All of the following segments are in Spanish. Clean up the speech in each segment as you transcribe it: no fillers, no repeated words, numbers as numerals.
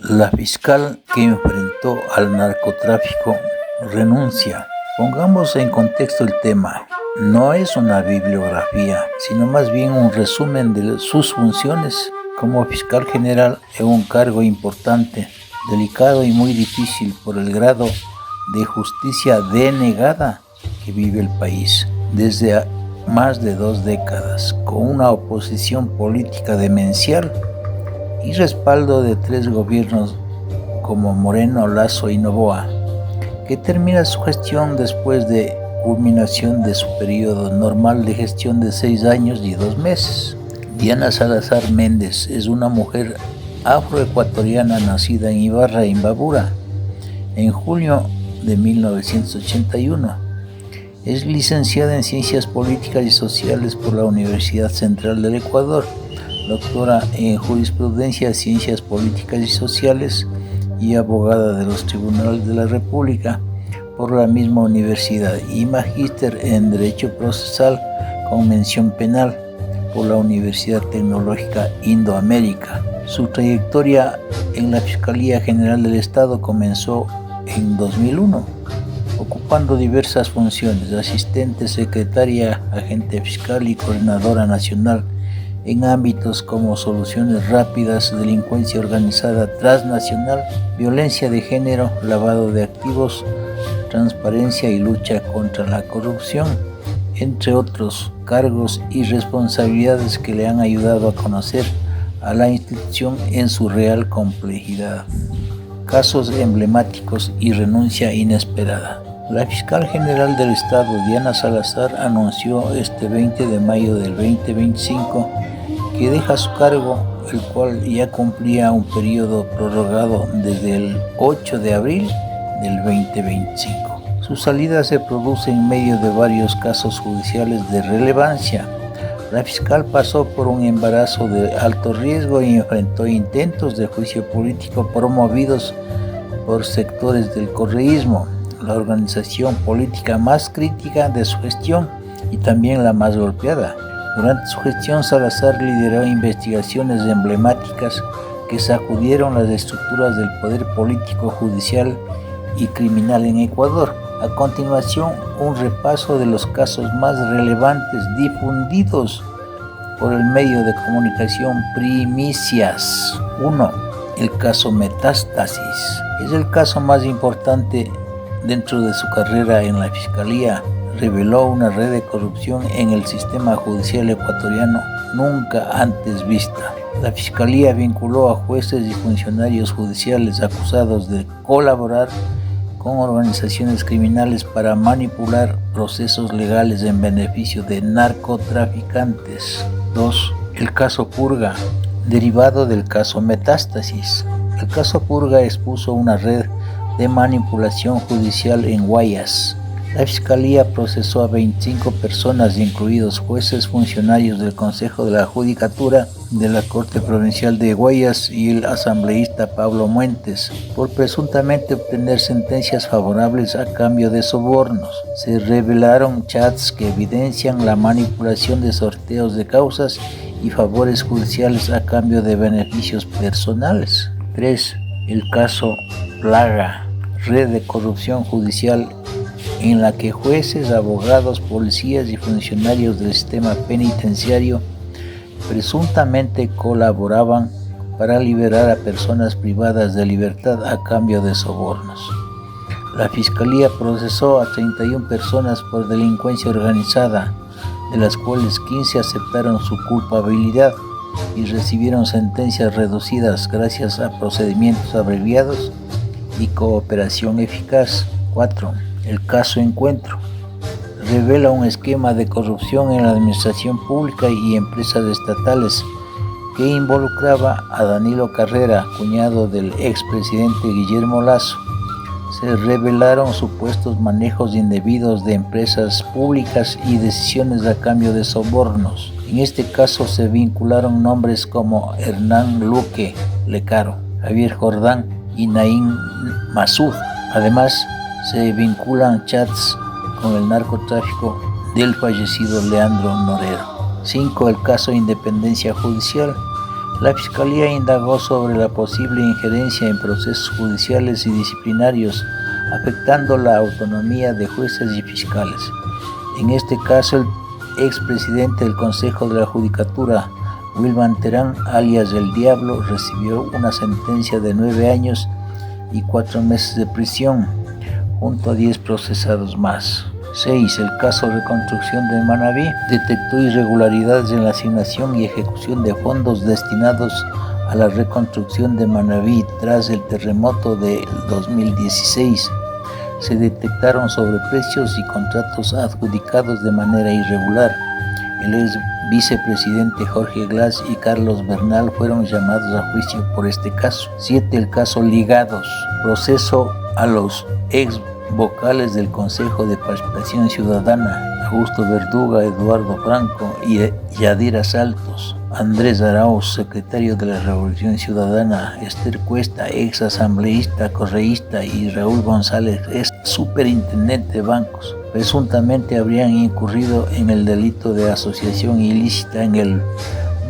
La fiscal que enfrentó al narcotráfico renuncia. Pongamos en contexto el tema. No es una bibliografía, sino más bien un resumen de sus funciones como fiscal general en un cargo importante, delicado y muy difícil por el grado de justicia denegada que vive el país desde más de 2 décadas, con una oposición política demencial y respaldo de 3 gobiernos como Moreno, Lasso y Noboa, que termina su gestión después de culminación de su periodo normal de gestión de 6 años y 2 meses. Diana Salazar Méndez es una mujer afroecuatoriana nacida en Ibarra, Imbabura, en junio de 1981. Es licenciada en Ciencias Políticas y Sociales por la Universidad Central del Ecuador, doctora en Jurisprudencia, Ciencias Políticas y Sociales y abogada de los Tribunales de la República por la misma universidad y magíster en Derecho Procesal con mención penal por la Universidad Tecnológica Indoamérica. Su trayectoria en la Fiscalía General del Estado comenzó en 2001, ocupando diversas funciones: asistente, secretaria, agente fiscal y coordinadora nacional en ámbitos como soluciones rápidas, delincuencia organizada transnacional, violencia de género, lavado de activos, transparencia y lucha contra la corrupción, entre otros cargos y responsabilidades que le han ayudado a conocer a la institución en su real complejidad. Casos emblemáticos y renuncia inesperada. La fiscal general del Estado, Diana Salazar, anunció este 20 de mayo del 2025 que deja su cargo, el cual ya cumplía un periodo prorrogado desde el 8 de abril del 2025. Su salida se produce en medio de varios casos judiciales de relevancia. La fiscal pasó por un embarazo de alto riesgo y enfrentó intentos de juicio político promovidos por sectores del correísmo, la organización política más crítica de su gestión y también la más golpeada. Durante su gestión, Salazar lideró investigaciones emblemáticas que sacudieron las estructuras del poder político, judicial y criminal en Ecuador. A continuación, un repaso de los casos más relevantes difundidos por el medio de comunicación Primicias. 1. El caso Metástasis. Es el caso más importante dentro de su carrera en la Fiscalía. Reveló una red de corrupción en el sistema judicial ecuatoriano nunca antes vista. La Fiscalía vinculó a jueces y funcionarios judiciales acusados de colaborar con organizaciones criminales para manipular procesos legales en beneficio de narcotraficantes. 2. El caso Purga, derivado del caso Metástasis. El caso Purga expuso una red de manipulación judicial en Guayas. La Fiscalía procesó a 25 personas, incluidos jueces, funcionarios del Consejo de la Judicatura de la Corte Provincial de Guayas y el asambleísta Pablo Muentes, por presuntamente obtener sentencias favorables a cambio de sobornos. Se revelaron chats que evidencian la manipulación de sorteos de causas y favores judiciales a cambio de beneficios personales. 3. El caso Plaga, red de corrupción judicial en la que jueces, abogados, policías y funcionarios del sistema penitenciario presuntamente colaboraban para liberar a personas privadas de libertad a cambio de sobornos. La Fiscalía procesó a 31 personas por delincuencia organizada, de las cuales 15 aceptaron su culpabilidad y recibieron sentencias reducidas gracias a procedimientos abreviados y cooperación eficaz. 4. El caso Encuentro revela un esquema de corrupción en la administración pública y empresas estatales que involucraba a Danilo Carrera, cuñado del expresidente Guillermo Lasso. Se revelaron supuestos manejos indebidos de empresas públicas y decisiones a cambio de sobornos. En este caso se vincularon nombres como Hernán Luque Lecaro, Javier Jordán y Naim Masud. Además, se vinculan chats con el narcotráfico del fallecido Leandro Norero. 5. El caso Independencia Judicial. La Fiscalía indagó sobre la posible injerencia en procesos judiciales y disciplinarios, afectando la autonomía de jueces y fiscales. En este caso, el expresidente del Consejo de la Judicatura, Wilman Terán, alias El Diablo, recibió una sentencia de 9 años y 4 meses de prisión, junto a 10 procesados más. 6. El caso Reconstrucción de Manabí detectó irregularidades en la asignación y ejecución de fondos destinados a la reconstrucción de Manabí tras el terremoto del 2016. Se detectaron sobreprecios y contratos adjudicados de manera irregular. El ex vicepresidente Jorge Glass y Carlos Bernal fueron llamados a juicio por este caso. 7. El caso Ligados, proceso a los ex vocales del Consejo de Participación Ciudadana, Augusto Verduga, Eduardo Franco y Yadira Saltos, Andrés Arauz, secretario de la Revolución Ciudadana, Esther Cuesta, ex asambleísta, correísta, y Raúl González, ex superintendente de bancos. Presuntamente habrían incurrido en el delito de asociación ilícita en el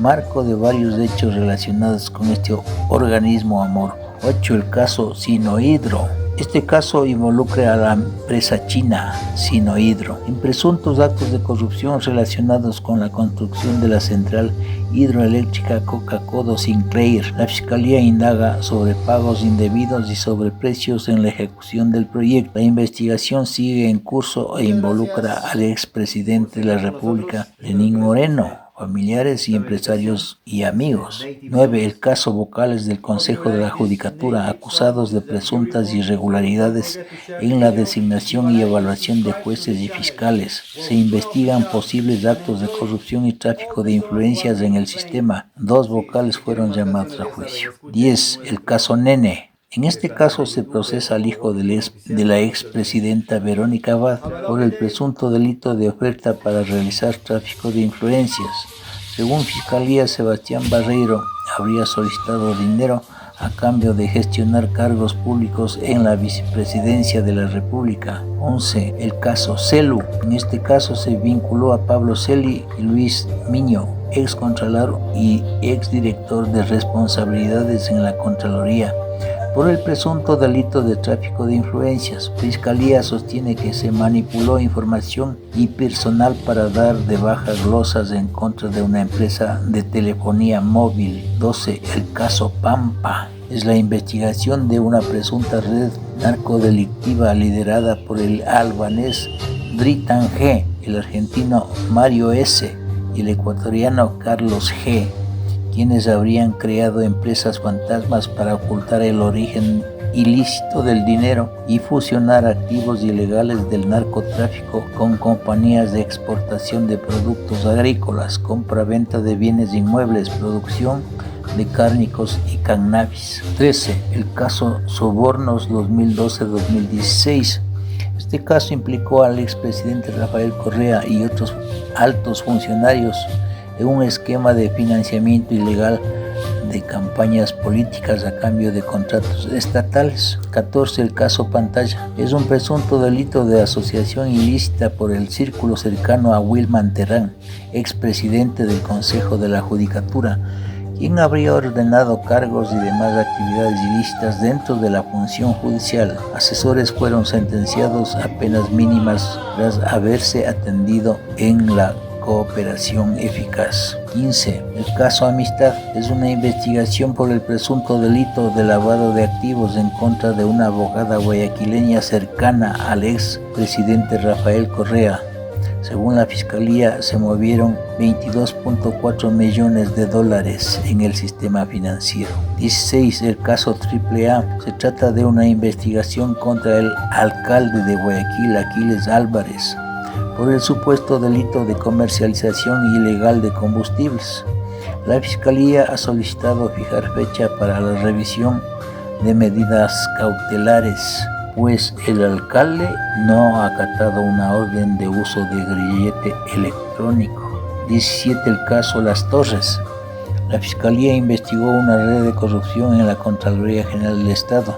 marco de varios hechos relacionados con este organismo amor. 8. El caso Sinohydro. Este caso involucra a la empresa china Sinohydro en presuntos actos de corrupción relacionados con la construcción de la central hidroeléctrica Coca-Codo Sinclair. La Fiscalía indaga sobre pagos indebidos y sobreprecios en la ejecución del proyecto. La investigación sigue en curso e involucra al expresidente de la República, Lenín Moreno, familiares y empresarios y amigos. 9. El caso Vocales del Consejo de la Judicatura, acusados de presuntas irregularidades en la designación y evaluación de jueces y fiscales. Se investigan posibles actos de corrupción y tráfico de influencias en el sistema. 2 vocales fueron llamados a juicio. 10. El caso Nene. En este caso se procesa al hijo de la expresidenta Verónica Abad por el presunto delito de oferta para realizar tráfico de influencias. Según Fiscalía, Sebastián Barreiro habría solicitado dinero a cambio de gestionar cargos públicos en la vicepresidencia de la República. 11. El caso Celu. En este caso se vinculó a Pablo Celi y Luis Miño, ex contralor y ex director de responsabilidades en la Contraloría, por el presunto delito de tráfico de influencias. Fiscalía sostiene que se manipuló información y personal para dar de baja glosas en contra de una empresa de telefonía móvil. 12. El caso Pampa. Es la investigación de una presunta red narcodelictiva liderada por el albanés Dritan G., el argentino Mario S. y el ecuatoriano Carlos G., quienes habrían creado empresas fantasmas para ocultar el origen ilícito del dinero y fusionar activos ilegales del narcotráfico con compañías de exportación de productos agrícolas, compra-venta de bienes inmuebles, producción de cárnicos y cannabis. 13. El caso Sobornos 2012-2016. Este caso implicó al expresidente Rafael Correa y otros altos funcionarios en un esquema de financiamiento ilegal de campañas políticas a cambio de contratos estatales. 14. El caso Pantalla. Es un presunto delito de asociación ilícita por el círculo cercano a Wilman Terán, expresidente del Consejo de la Judicatura, quien habría ordenado cargos y demás actividades ilícitas dentro de la función judicial. Asesores fueron sentenciados a penas mínimas tras haberse atendido en la cooperación eficaz. 15. El caso Amistad. Es una investigación por el presunto delito de lavado de activos en contra de una abogada guayaquileña cercana al ex presidente Rafael Correa. Según la Fiscalía, se movieron 22.4 millones de dólares en el sistema financiero. 16. El caso AAA. Se trata de una investigación contra el alcalde de Guayaquil, Aquiles Álvarez, por el supuesto delito de comercialización ilegal de combustibles. La Fiscalía ha solicitado fijar fecha para la revisión de medidas cautelares, pues el alcalde no ha acatado una orden de uso de grillete electrónico. 17. El caso Las Torres. La Fiscalía investigó una red de corrupción en la Contraloría General del Estado,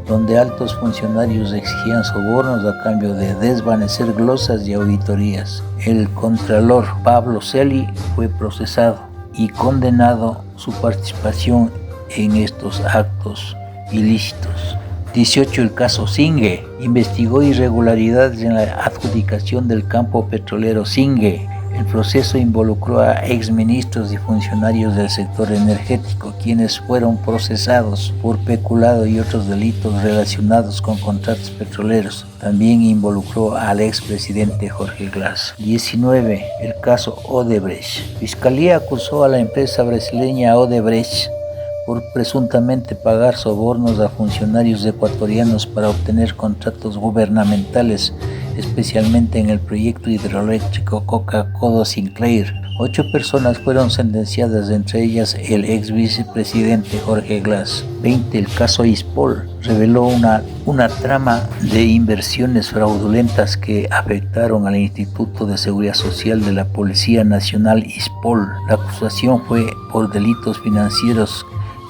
donde altos funcionarios exigían sobornos a cambio de desvanecer glosas y auditorías. El contralor Pablo Celi fue procesado. y condenado su participación en estos actos ilícitos. 18. El caso Zingue. Investigó irregularidades en la adjudicación del campo petrolero Zingue. El proceso involucró a exministros y funcionarios del sector energético, quienes fueron procesados por peculado y otros delitos relacionados con contratos petroleros. También involucró al expresidente Jorge Glass. 19. El caso Odebrecht. Fiscalía acusó a la empresa brasileña Odebrecht por presuntamente pagar sobornos a funcionarios ecuatorianos para obtener contratos gubernamentales, especialmente en el proyecto hidroeléctrico Coca-Codo Sinclair. 8 personas fueron sentenciadas, entre ellas el ex vicepresidente Jorge Glass. 20. El caso Ispol reveló una trama de inversiones fraudulentas que afectaron al Instituto de Seguridad Social de la Policía Nacional Ispol. La acusación fue por delitos financieros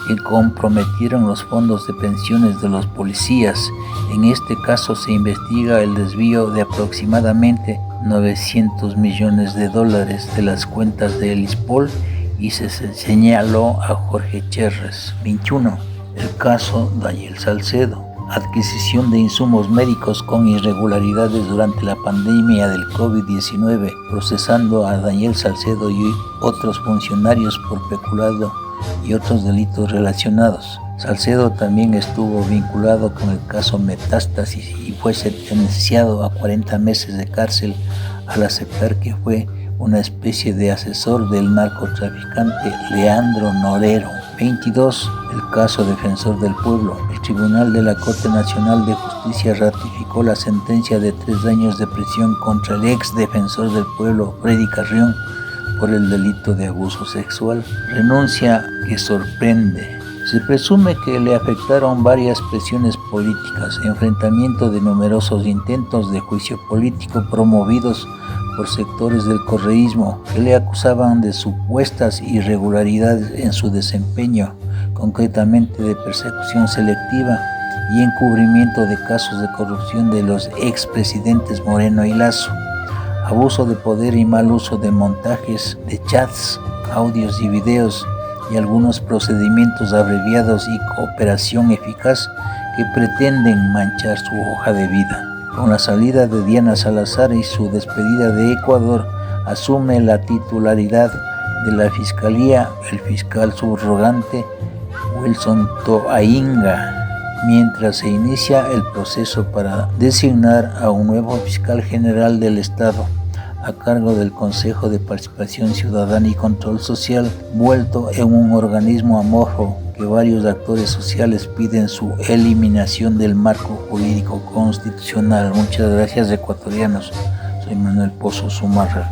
que comprometieron los fondos de pensiones de los policías. En este caso se investiga el desvío de aproximadamente $900 millones de las cuentas de Ispol y se señaló a Jorge Cherres. 21. El caso Daniel Salcedo. Adquisición de insumos médicos con irregularidades durante la pandemia del COVID-19, procesando a Daniel Salcedo y otros funcionarios por peculado y otros delitos relacionados. Salcedo también estuvo vinculado con el caso Metástasis y fue sentenciado a 40 meses de cárcel al aceptar que fue una especie de asesor del narcotraficante Leandro Norero. 22. El caso Defensor del Pueblo. El Tribunal de la Corte Nacional de Justicia ratificó la sentencia de 3 años de prisión contra el ex defensor del pueblo Freddy Carrión por el delito de abuso sexual. Renuncia que sorprende. Se presume que le afectaron varias presiones políticas, enfrentamiento de numerosos intentos de juicio político promovidos por sectores del correísmo que le acusaban de supuestas irregularidades en su desempeño, concretamente de persecución selectiva y encubrimiento de casos de corrupción de los expresidentes Moreno y Lasso, abuso de poder y mal uso de montajes de chats, audios y videos, y algunos procedimientos abreviados y cooperación eficaz que pretenden manchar su hoja de vida. Con la salida de Diana Salazar y su despedida de Ecuador, asume la titularidad de la Fiscalía el fiscal subrogante Wilson Toainga, mientras se inicia el proceso para designar a un nuevo fiscal general del Estado, a cargo del Consejo de Participación Ciudadana y Control Social, vuelto en un organismo amorfo que varios actores sociales piden su eliminación del marco jurídico constitucional. Muchas gracias, ecuatorianos. Soy Manuel Pozo Zumarra.